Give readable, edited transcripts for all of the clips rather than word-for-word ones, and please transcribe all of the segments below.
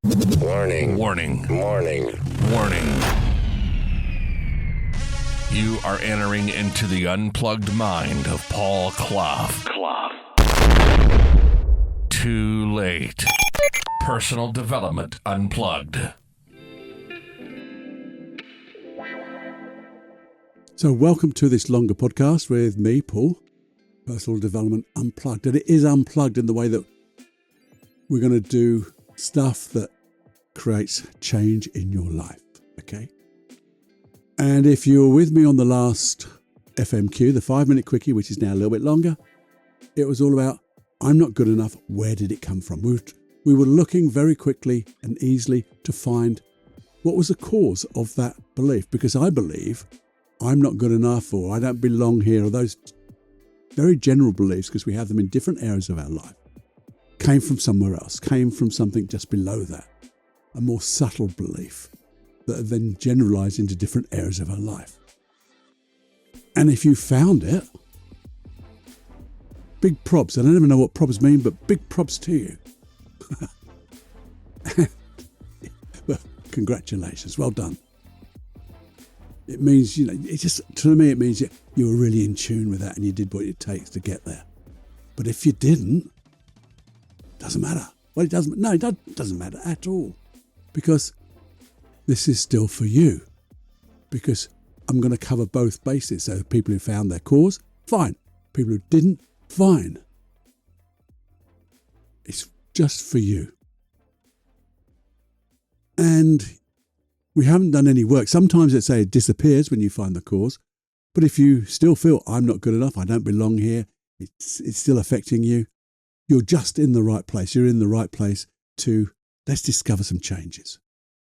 Warning. Warning. Warning. Warning. You are entering into the unplugged mind of Paul Clough. Too late. Personal Development Unplugged. So welcome to this longer podcast with me, Paul, Personal Development Unplugged. And it is unplugged in the way that we're going to do stuff that creates change in your life, okay? And if you were with me on the last FMQ, the 5-minute quickie, which is now a little bit longer, it was all about, I'm not good enough, where did it come from? We were looking very quickly and easily to find what was the cause of that belief, because I believe I'm not good enough or I don't belong here, or those very general beliefs, because we have them in different areas of our life, came from somewhere else, came from something just below that, a more subtle belief that are then generalized into different areas of our life. And if you found it, big props. I don't even know what props mean, but big props to you. Well, congratulations. Well done. It means, to me, it means you were really in tune with that and you did what it takes to get there. But if you didn't, it doesn't matter. Well, it doesn't matter at all, because this is still for you, because I'm going to cover both bases. So people who found their cause, fine. People who didn't, fine. It's just for you. And we haven't done any work. Sometimes let's say it disappears when you find the cause. But if you still feel I'm not good enough, I don't belong here, it's still affecting you, you're just in the right place. You're in the right place to, let's discover some changes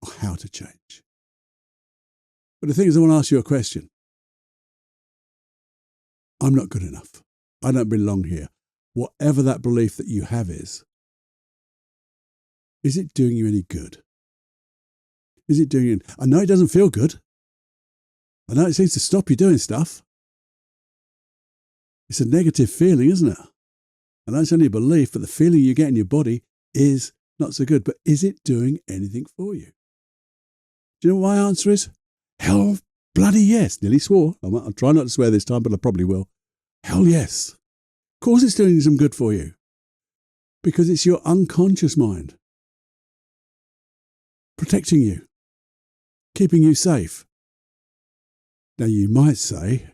or how to change. But the thing is, I want to ask you a question. I'm not good enough. I don't belong here. Whatever that belief that you have is it doing you any good? Is it doing you? I know it doesn't feel good. I know it seems to stop you doing stuff. It's a negative feeling, isn't it? I know it's only a belief, but the feeling you get in your body is not so good. But is it doing anything for you? Do you know what my answer is? Hell bloody yes. Nearly swore. I'll try not to swear this time, but I probably will. Hell yes. Of course it's doing some good for you. Because it's your unconscious mind protecting you, keeping you safe. Now you might say,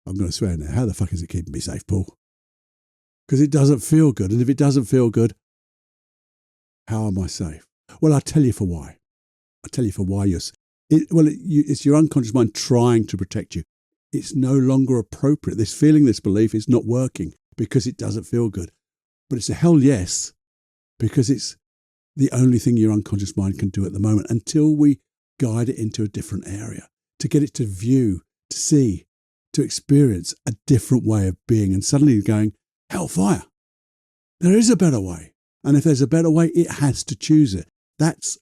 I'm going to swear now, how the fuck is it keeping me safe, Paul? Because it doesn't feel good. And if it doesn't feel good, how am I safe? Well, I'll tell you for why. I'll tell you for why it's your unconscious mind trying to protect you. It's no longer appropriate. This feeling, this belief is not working because it doesn't feel good. But it's a hell yes, because it's the only thing your unconscious mind can do at the moment until we guide it into a different area, to get it to view, to see, to experience a different way of being. And suddenly you're going, hellfire. There is a better way. And if there's a better way, it has to choose it. That's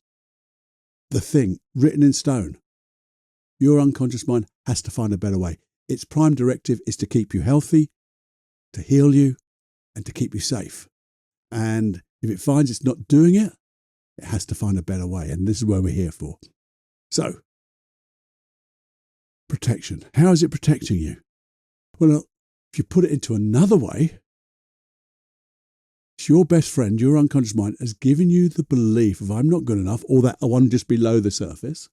the thing written in stone. Your unconscious mind has to find a better way. Its prime directive is to keep you healthy, to heal you, and to keep you safe. And if it finds it's not doing it, it has to find a better way. And this is where we're here for. So, protection. How is it protecting you? Well, if you put it into another way, it's your best friend, your unconscious mind, has given you the belief of I'm not good enough, or that one just below the surface.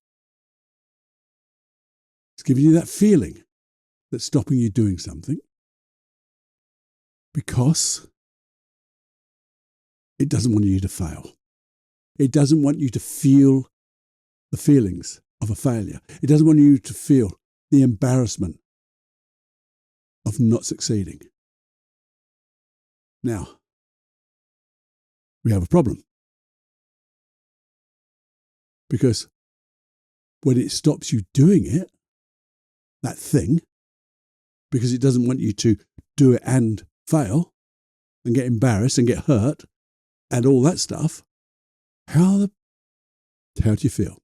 It's giving you that feeling that's stopping you doing something because it doesn't want you to fail. It doesn't want you to feel the feelings of a failure. It doesn't want you to feel the embarrassment of not succeeding. Now, we have a problem. Because when it stops you doing it, that thing, because it doesn't want you to do it and fail and get embarrassed and get hurt and all that stuff, how do you feel?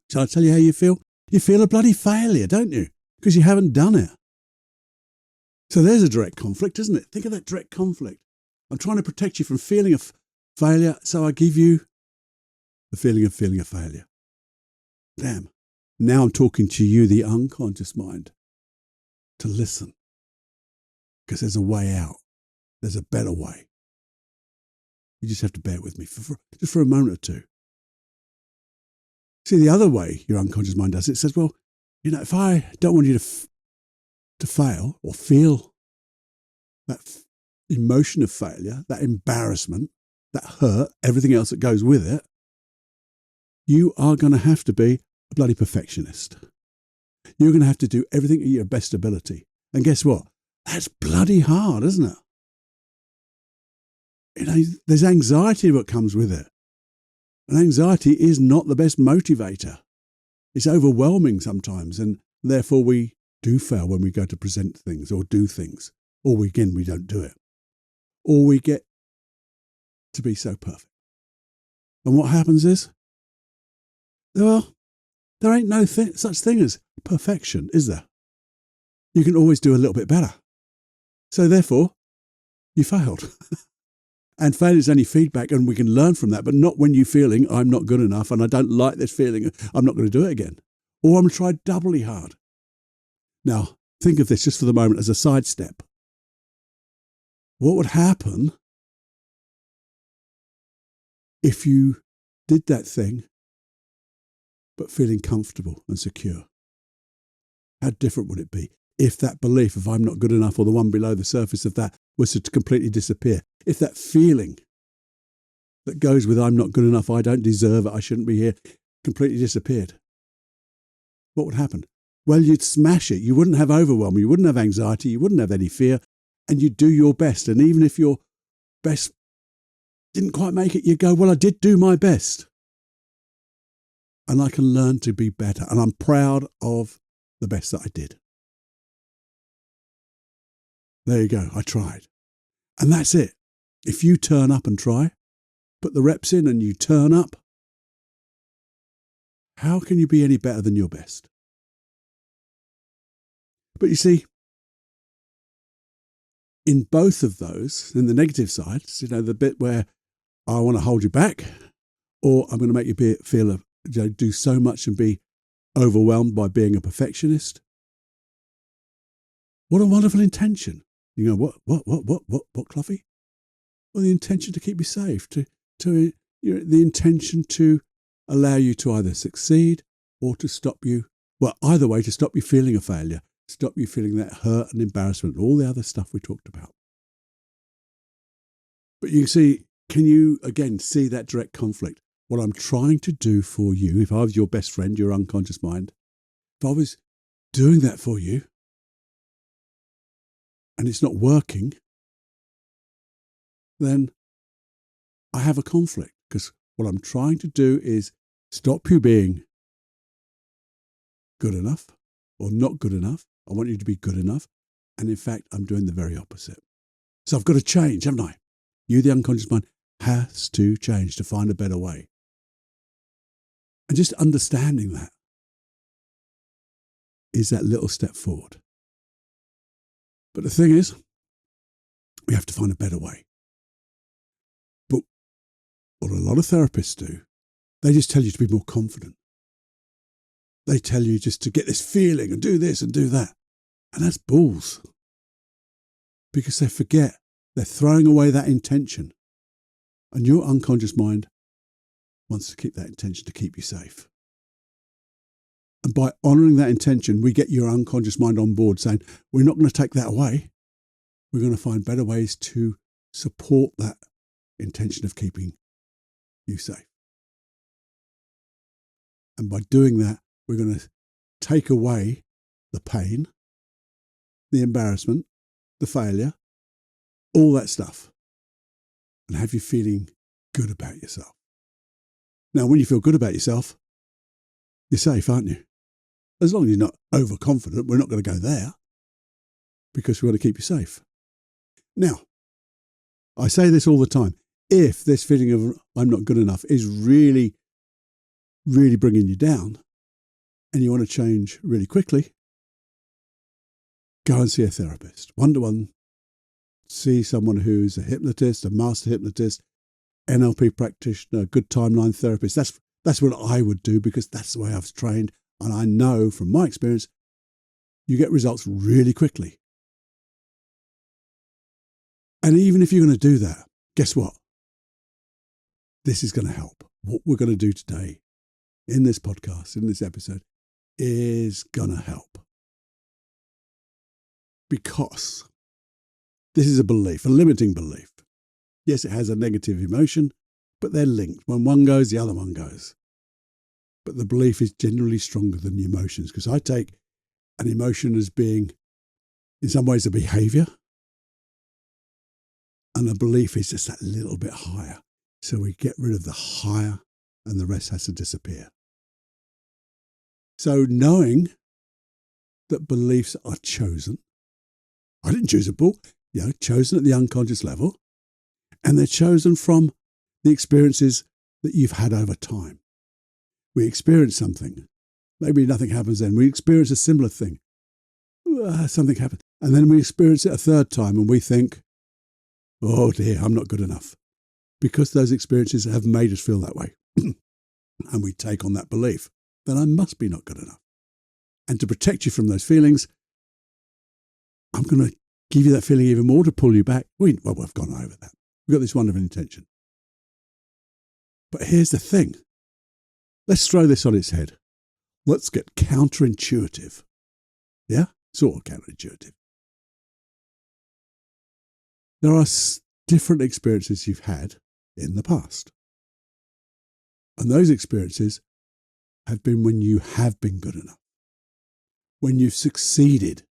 Shall I tell you how you feel? You feel a bloody failure, don't you? Because you haven't done it. So there's a direct conflict, isn't it? Think of that direct conflict. I'm trying to protect you from feeling a failure, so I give you the feeling of failure. Damn. Now I'm talking to you, the unconscious mind, to listen. Because there's a way out. There's a better way. You just have to bear with me just for a moment or two. See, the other way your unconscious mind does it says, well, if I don't want you to fail or feel that emotion of failure, that embarrassment, that hurt, everything else that goes with it, you are going to have to be a bloody perfectionist. You're going to have to do everything at your best ability. And guess what? That's bloody hard, isn't it? There's anxiety that comes with it. And anxiety is not the best motivator. It's overwhelming sometimes, and therefore we do fail when we go to present things or do things. Or we don't do it. Or we get to be so perfect. And what happens is, well, there ain't no such thing as perfection, is there? You can always do a little bit better. So therefore, you failed. And failure is only feedback, and we can learn from that, but not when you're feeling, I'm not good enough and I don't like this feeling, I'm not going to do it again. Or I'm going to try doubly hard. Now, think of this just for the moment as a sidestep. What would happen if you did that thing, but feeling comfortable and secure? How different would it be if that belief of I'm not good enough, or the one below the surface of that, was to completely disappear? If that feeling that goes with I'm not good enough, I don't deserve it, I shouldn't be here, completely disappeared, what would happen? Well, you'd smash it. You wouldn't have overwhelm. You wouldn't have anxiety. You wouldn't have any fear. And you'd do your best. And even if your best didn't quite make it, you go, well, I did do my best. And I can learn to be better. And I'm proud of the best that I did. There you go. I tried. And that's it. If you turn up and try, put the reps in and you turn up, how can you be any better than your best? But you see, in both of those, in the negative side, the bit where I want to hold you back, or I'm going to make you feel do so much and be overwhelmed by being a perfectionist. What a wonderful intention. You go, what, Cluffy? Well, the intention to keep you safe, the intention to allow you to either succeed or to stop you, well, either way, to stop you feeling a failure, stop you feeling that hurt and embarrassment, all the other stuff we talked about. But you can you again see that direct conflict? What I'm trying to do for you, if I was your best friend, your unconscious mind, if I was doing that for you and it's not working, then I have a conflict, because what I'm trying to do is stop you being good enough or not good enough. I want you to be good enough. And in fact, I'm doing the very opposite. So I've got to change, haven't I? You, the unconscious mind, has to change to find a better way. And just understanding that is that little step forward. But the thing is, we have to find a better way. But what a lot of therapists do, they just tell you to be more confident. They tell you just to get this feeling and do this and do that. And that's balls. Because they forget they're throwing away that intention. And your unconscious mind wants to keep that intention to keep you safe. And by honouring that intention, we get your unconscious mind on board saying, we're not going to take that away. We're going to find better ways to support that intention of keeping you safe. And by doing that, we're going to take away the pain, the embarrassment, the failure, all that stuff, and have you feeling good about yourself. Now, when you feel good about yourself, you're safe, aren't you? As long as you're not overconfident, we're not going to go there, because we want to keep you safe. Now, I say this all the time. If this feeling of I'm not good enough is really, really bringing you down, and you want to change really quickly, go and see a therapist. 1-to-1. See someone who's a hypnotist, a master hypnotist, NLP practitioner, good timeline therapist. That's what I would do, because that's the way I've trained. And I know from my experience, you get results really quickly. And even if you're going to do that, guess what? This is going to help. What we're going to do today in this podcast, in this episode, is going to help. Because this is a belief, a limiting belief. Yes, it has a negative emotion, but they're linked. When one goes, the other one goes. But the belief is generally stronger than the emotions, because I take an emotion as being, in some ways, a behavior, and a belief is just that little bit higher. So we get rid of the higher, and the rest has to disappear. So knowing that beliefs are chosen, I didn't choose a book, chosen at the unconscious level, and they're chosen from the experiences that you've had over time. We experience something. Maybe nothing happens then. We experience a similar thing. Something happens. And then we experience it a third time and we think, oh dear, I'm not good enough. Because those experiences have made us feel that way. And we take on that belief, then I must be not good enough. And to protect you from those feelings, I'm going to give you that feeling even more to pull you back. We've gone over that. We've got this wonderful intention. But here's the thing. Let's throw this on its head. Let's get counterintuitive. Yeah? Sort of counterintuitive. There are different experiences you've had in the past. And those experiences have been when you have been good enough. When you've succeeded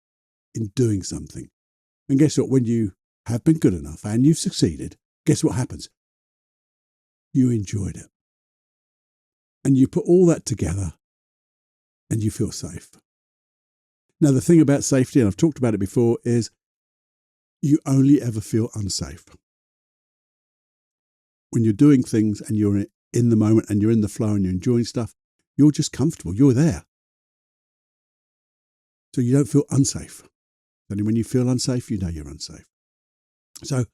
in doing something. And guess what? When you have been good enough and you've succeeded, guess what happens? You enjoyed it. And you put all that together and you feel safe. Now, the thing about safety, and I've talked about it before, is you only ever feel unsafe when you're doing things and you're in the moment and you're in the flow and you're enjoying stuff. You're just comfortable. You're there. So you don't feel unsafe. Only when you feel unsafe, you know you're unsafe. So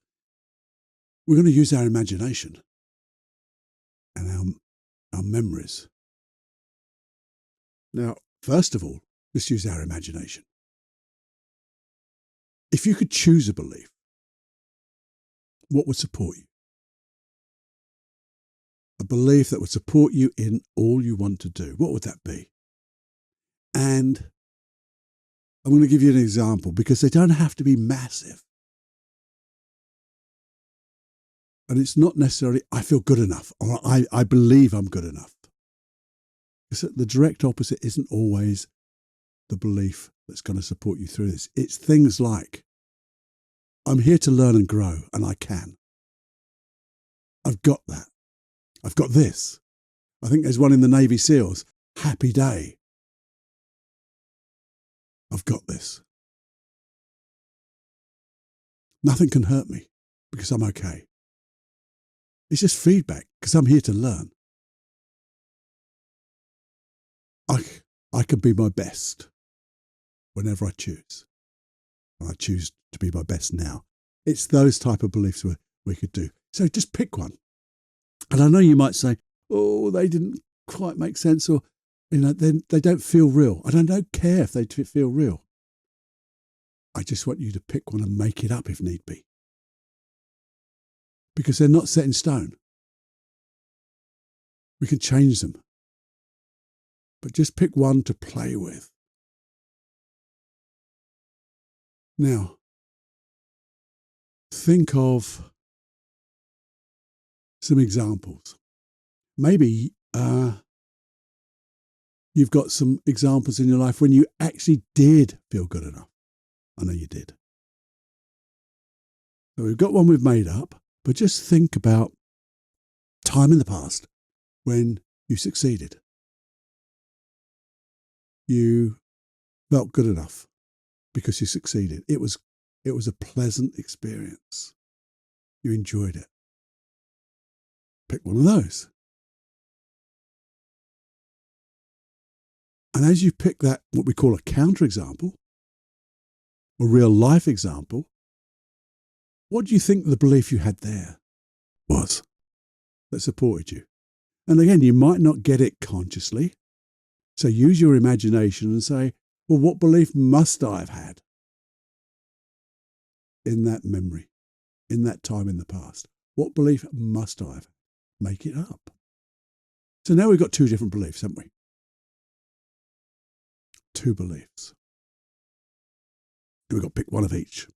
we're going to use our imagination and our memories. Now, first of all, let's use our imagination. If you could choose a belief, what would support you? A belief that would support you in all you want to do. What would that be? And I'm going to give you an example because they don't have to be massive. And it's not necessarily, I feel good enough, or I believe I'm good enough. Because the direct opposite isn't always the belief that's going to support you through this. It's things like, I'm here to learn and grow, and I can. I've got that. I've got this. I think there's one in the Navy SEALs, happy day. I've got this. Nothing can hurt me because I'm okay. It's just feedback because I'm here to learn. I can be my best whenever I choose. And I choose to be my best now. It's those type of beliefs we could do. So just pick one. And I know you might say, oh, they didn't quite make sense, or they don't feel real. I don't care if they feel real. I just want you to pick one and make it up if need be. Because they're not set in stone. We can change them. But just pick one to play with. Now, think of some examples. Maybe you've got some examples in your life when you actually did feel good enough. I know you did. So we've got one we've made up, but just think about time in the past when you succeeded. You felt good enough because you succeeded. It was a pleasant experience. You enjoyed it. Pick one of those. And as you pick that, what we call a counterexample, a real life example, what do you think the belief you had there was? that supported you. And again, you might not get it consciously. So use your imagination and say, well, what belief must I have had in that memory, in that time in the past? What belief must I have? Make it up. So now we've got two different beliefs, haven't we? Two beliefs. We've got to pick one of each.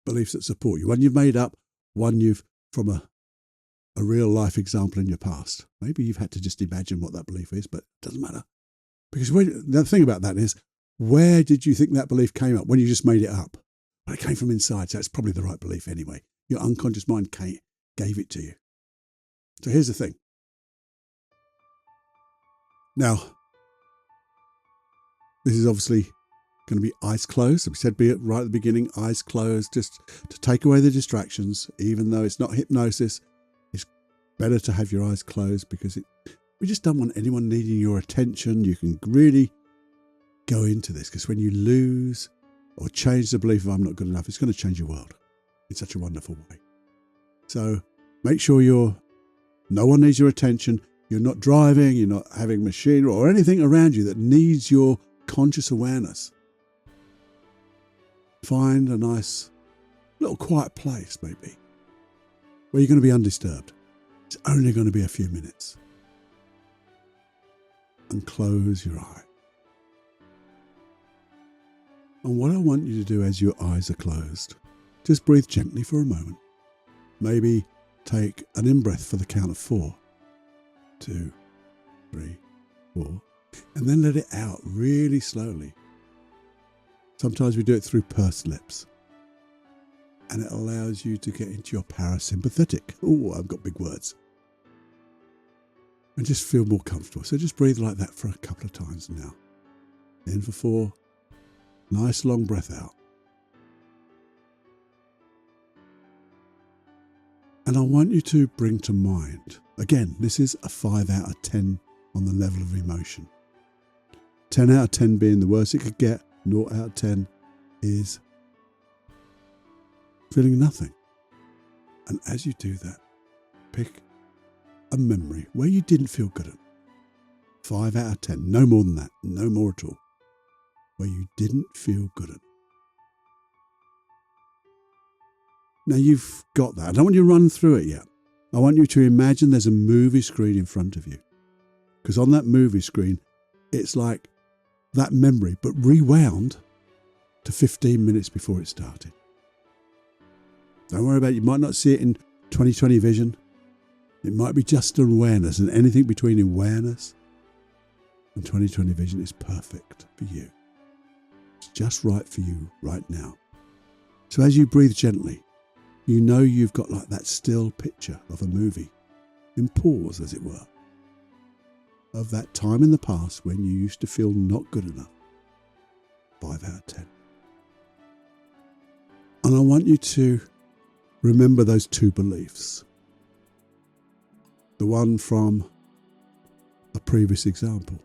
Beliefs that support you. One you've made up, one you've from a real life example in your past. Maybe you've had to just imagine what that belief is, but it doesn't matter. Because the thing about that is, where did you think that belief came up when you just made it up? Well, it came from inside, so it's probably the right belief anyway. Your unconscious mind gave it to you. So here's the thing. Now, this is obviously going to be eyes closed. We said right at the beginning, eyes closed, just to take away the distractions. Even though it's not hypnosis, it's better to have your eyes closed because we just don't want anyone needing your attention. You can really go into this because when you lose or change the belief of I'm not good enough, it's going to change your world in such a wonderful way. So make sure no one needs your attention. You're not driving, you're not having machinery or anything around you that needs your conscious awareness. Find a nice little quiet place maybe where you're going to be undisturbed. It's only going to be a few minutes. And close your eye. And what I want you to do as your eyes are closed, just breathe gently for a moment. Maybe take an in-breath for the count of 4. 2, 3, 4. And then let it out really slowly. Sometimes we do it through pursed lips. And it allows you to get into your parasympathetic. Oh, I've got big words. And just feel more comfortable. So just breathe like that for a couple of times now. In for 4. Nice long breath out. And I want you to bring to mind, again, this is a 5 out of 10 on the level of emotion. 10 out of 10 being the worst it could get. 0 out of 10 is feeling nothing. And as you do that, pick a memory where you didn't feel good at. 5 out of 10, no more than that, no more at all. Where you didn't feel good at. Now you've got that. I don't want you to run through it yet. I want you to imagine there's a movie screen in front of you. Because on that movie screen, it's like that memory, but rewound to 15 minutes before it started. Don't worry about it. You might not see it in 20/20 vision. It might be just an awareness, and anything between awareness and 20/20 vision is perfect for you. It's just right for you right now. So as you breathe gently, you know you've got like that still picture of a movie in pause, as it were, of that time in the past when you used to feel not good enough. 5 out of 10. And I want you to remember those two beliefs. The one from a previous example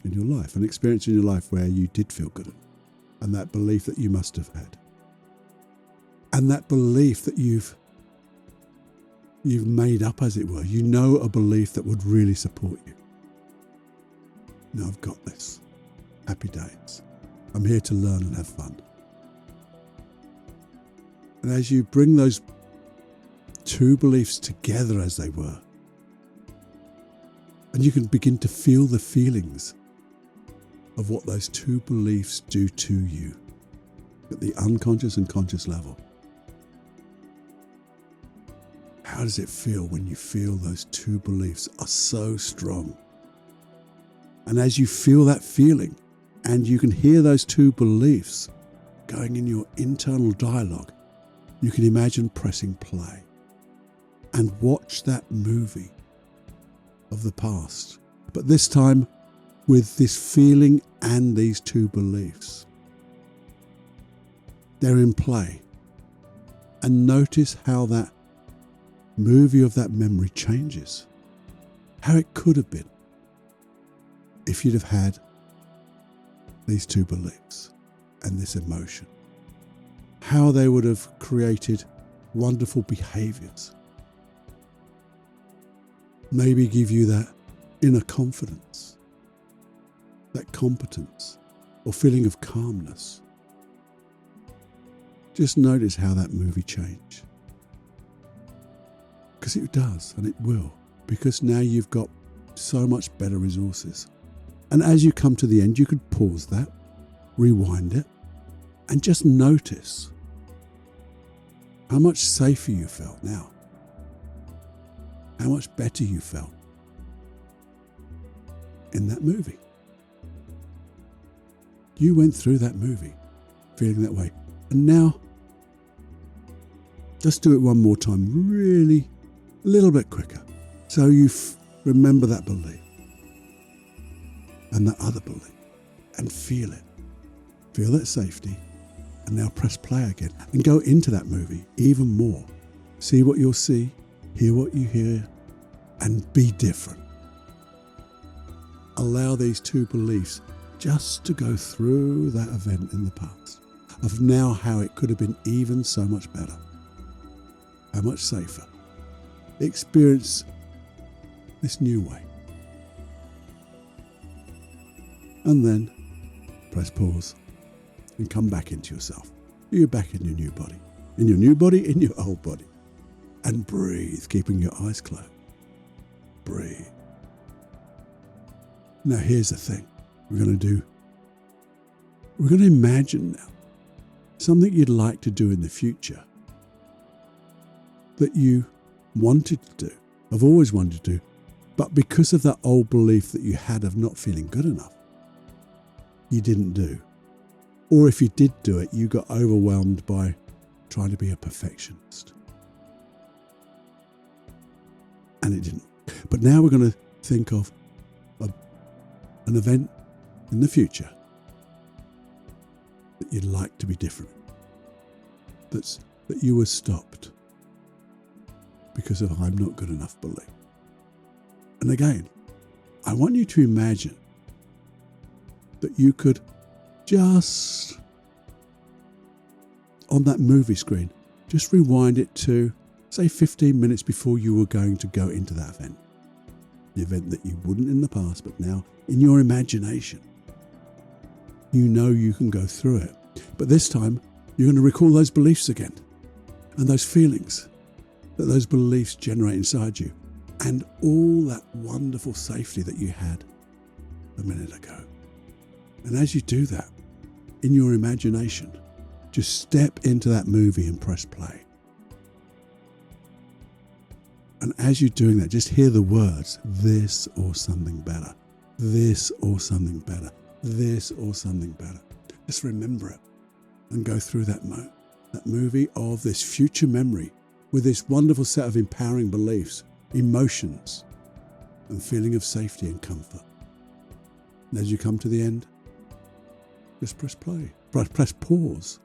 in your life, an experience in your life where you did feel good, and that belief that you must have had. And that belief that you've made up, as it were. You know a belief that would really support you. Now I've got this. Happy days. I'm here to learn and have fun. And as you bring those two beliefs together as they were, and you can begin to feel the feelings of what those two beliefs do to you at the unconscious and conscious level. How does it feel when you feel those two beliefs are so strong? And as you feel that feeling, and you can hear those two beliefs going in your internal dialogue, you can imagine pressing play and watch that movie of the past. But this time with this feeling and these two beliefs. They're in play. And notice how that movie of that memory changes. How it could have been if you'd have had these two beliefs and this emotion. How they would have created wonderful behaviours maybe give you that inner confidence, that competence, or feeling of calmness. Just notice how that movie changed. Because it does, and it will. Because now you've got so much better resources. And as you come to the end, you could pause that, rewind it, and just notice how much safer you felt now. How much better you felt in that movie. You went through that movie feeling that way. And now, just do it one more time, really a little bit quicker. So you remember that belief and that other belief and feel it. Feel that safety. And now press play again and go into that movie even more. See what you'll see, hear what you hear, and be different. Allow these two beliefs just to go through that event in the past of now how it could have been even so much better, how much safer. Experience this new way. And then press pause and come back into yourself. You're back in your new body. In your new body, in your old body. And breathe, keeping your eyes closed. Breathe. Now here's the thing we're going to do. We're going to imagine now something you'd like to do in the future that you wanted to do, have always wanted to do, but because of that old belief that you had of not feeling good enough, you didn't do. Or if you did do it, you got overwhelmed by trying to be a perfectionist. And it didn't. But now we're going to think of an event in the future that you'd like to be different. That you were stopped because of I'm not good enough belief. And again, I want you to imagine that you could just, on that movie screen, just rewind it to, say, 15 minutes before you were going to go into that event. The event that you wouldn't in the past, but now in your imagination, you know you can go through it. But this time, you're going to recall those beliefs again and those feelings that those beliefs generate inside you and all that wonderful safety that you had a minute ago. And as you do that, in your imagination, just step into that movie and press play. And as you're doing that, just hear the words, this or something better, this or something better, this or something better. Just remember it and go through that movie of this future memory with this wonderful set of empowering beliefs, emotions, and feeling of safety and comfort. And as you come to the end, just press play, press pause,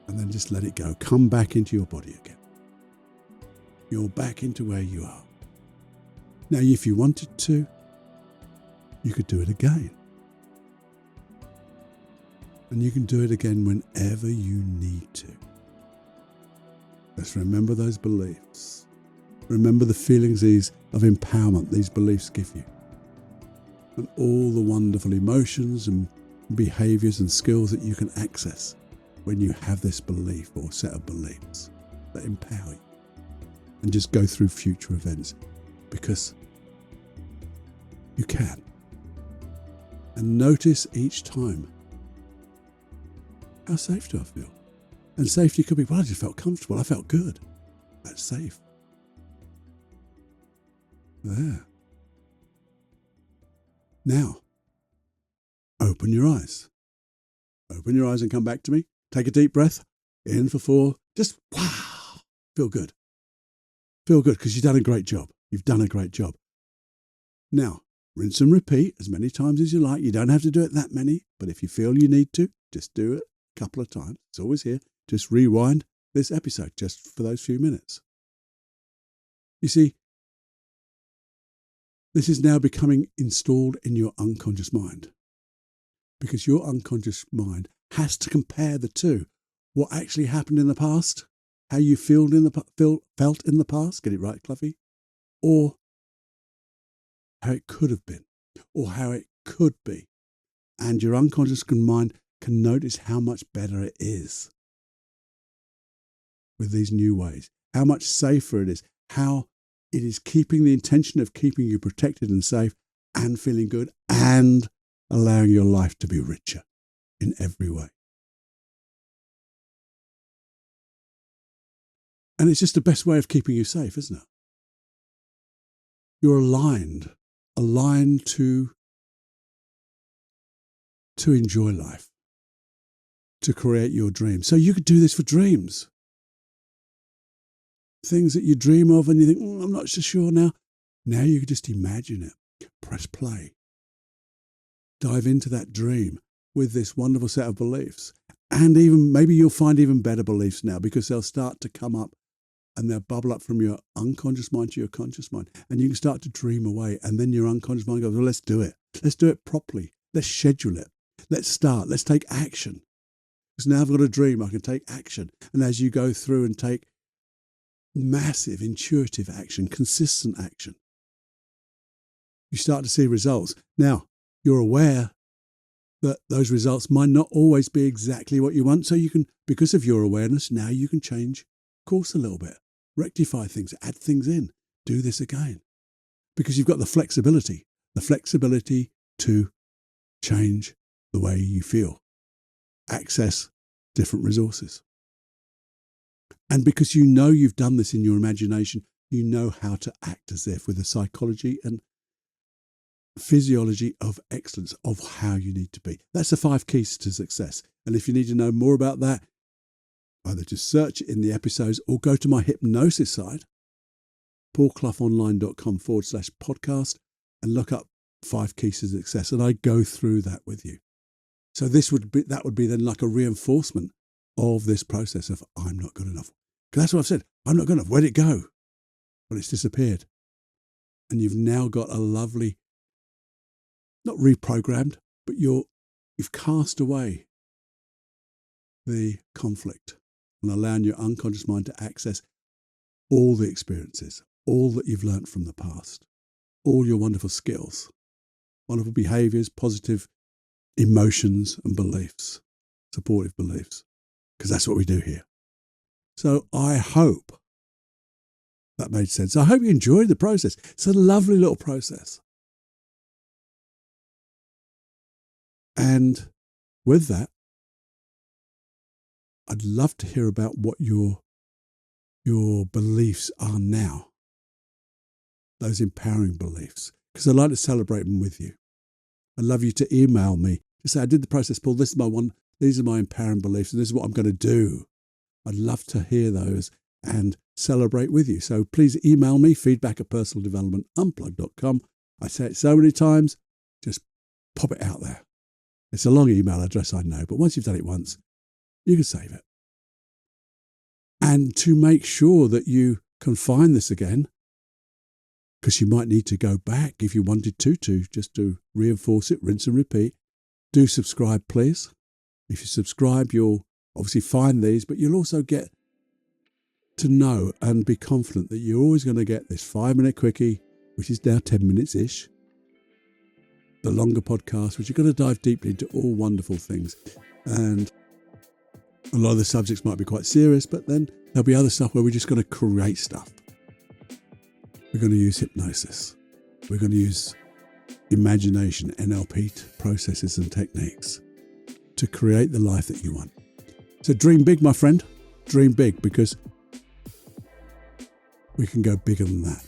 and then just let it go. Come back into your body again. You're back into where you are. Now, if you wanted to, you could do it again. And you can do it again whenever you need to. Just remember those beliefs. Remember the feelings of empowerment these beliefs give you. And all the wonderful emotions and behaviors and skills that you can access when you have this belief or set of beliefs that empower you. And just go through future events because you can. And notice each time, how safe do I feel? And safety could be, well, I just felt comfortable. I felt good. That's safe. There. Now, open your eyes. Open your eyes and come back to me. Take a deep breath. In for 4. Just, wow. Feel good. Feel good because you've done a great job. You've done a great job. Now, rinse and repeat as many times as you like. You don't have to do it that many, but if you feel you need to, just do it a couple of times. It's always here. Just rewind this episode just for those few minutes. You see, this is now becoming installed in your unconscious mind because your unconscious mind has to compare the two. What actually happened in the past, how you felt in the past, get it right, Cluffy? or how it could have been, or how it could be. And your unconscious mind can notice how much better it is with these new ways, how much safer it is, how it is keeping the intention of keeping you protected and safe and feeling good and allowing your life to be richer in every way. And it's just the best way of keeping you safe, isn't it? You're aligned to enjoy life, to create your dreams. So you could do this for dreams. Things that you dream of and you think, I'm not so sure now. Now you can just imagine it. Press play. Dive into that dream with this wonderful set of beliefs. And even maybe you'll find even better beliefs now, because they'll start to come up and they'll bubble up from your unconscious mind to your conscious mind. And you can start to dream away. And then your unconscious mind goes, well, let's do it. Let's do it properly. Let's schedule it. Let's start. Let's take action. Because now I've got a dream, I can take action. And as you go through and take massive, intuitive action, consistent action, you start to see results. Now, you're aware that those results might not always be exactly what you want. So you can, because of your awareness, now you can change course a little bit, rectify things, add things in, do this again. Because you've got the flexibility to change the way you feel, access different resources. And because you know you've done this in your imagination, you know how to act as if with the psychology and physiology of excellence of how you need to be. That's the 5 keys to success. And if you need to know more about that, either just search it in the episodes or go to my hypnosis site, paulcloughonline.com/podcast, and look up 5 keys to success. And I go through that with you. So that would be then like a reinforcement of this process of I'm not good enough. Because that's what I've said. I'm not good enough. Where'd it go? Well, it's disappeared. And you've now got a lovely, not reprogrammed, but you've cast away the conflict and allowing your unconscious mind to access all the experiences, all that you've learned from the past, all your wonderful skills, wonderful behaviors, positive emotions and beliefs, supportive beliefs, because that's what we do here. So I hope that made sense. I hope you enjoyed the process. It's a lovely little process. And with that, I'd love to hear about what your beliefs are now, those empowering beliefs, because I'd like to celebrate them with you. I'd love you to email me to say, I did the process, Paul, these are my empowering beliefs, and this is what I'm going to do. I'd love to hear those and celebrate with you. So please email me, feedback@personaldevelopmentunplugged.com. I say it so many times, just pop it out there. It's a long email address, I know, but once you've done it once, you can save it. And to make sure that you can find this again, because you might need to go back if you wanted to just to reinforce it, rinse and repeat. Do subscribe, please. If you subscribe, you'll obviously find these, but you'll also get to know and be confident that you're always going to get this 5-minute quickie, which is now 10 minutes-ish, the longer podcast, which you're going to dive deeply into all wonderful things. And a lot of the subjects might be quite serious, but then there'll be other stuff where we're just going to create stuff. We're going to use hypnosis. We're going to use imagination, NLP processes and techniques to create the life that you want. So dream big, my friend. Dream big, because we can go bigger than that.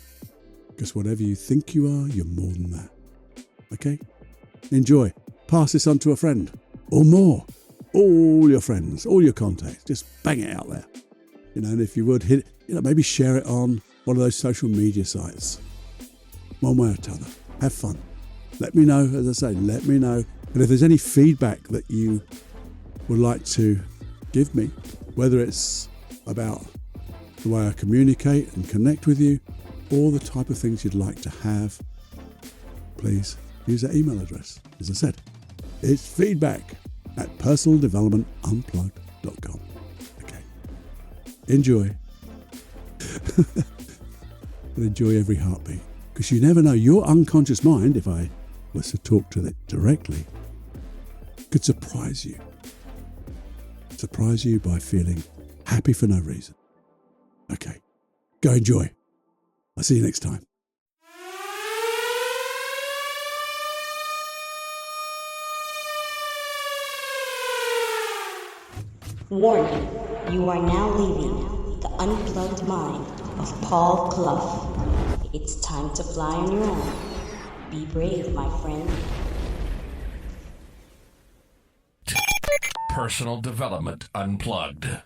Because whatever you think you are, you're more than that. Okay? Enjoy. Pass this on to a friend or more. All your friends, all your contacts. Just bang it out there. And if you would hit, maybe share it on one of those social media sites. One way or t'other. Have fun. Let me know, as I say, let me know. And if there's any feedback that you would like to give me, whether it's about the way I communicate and connect with you, or the type of things you'd like to have, please use that email address. As I said, it's feedback@personaldevelopmentunplugged.com. Okay. Enjoy. and enjoy every heartbeat. Because you never know, your unconscious mind, if I was to talk to it directly, could surprise you. Surprise you by feeling happy for no reason. Okay, go enjoy. I'll see you next time. Warning, you are now leaving the unplugged mind of Paul Clough. It's time to fly on your own. Be brave, my friend. Personal Development Unplugged.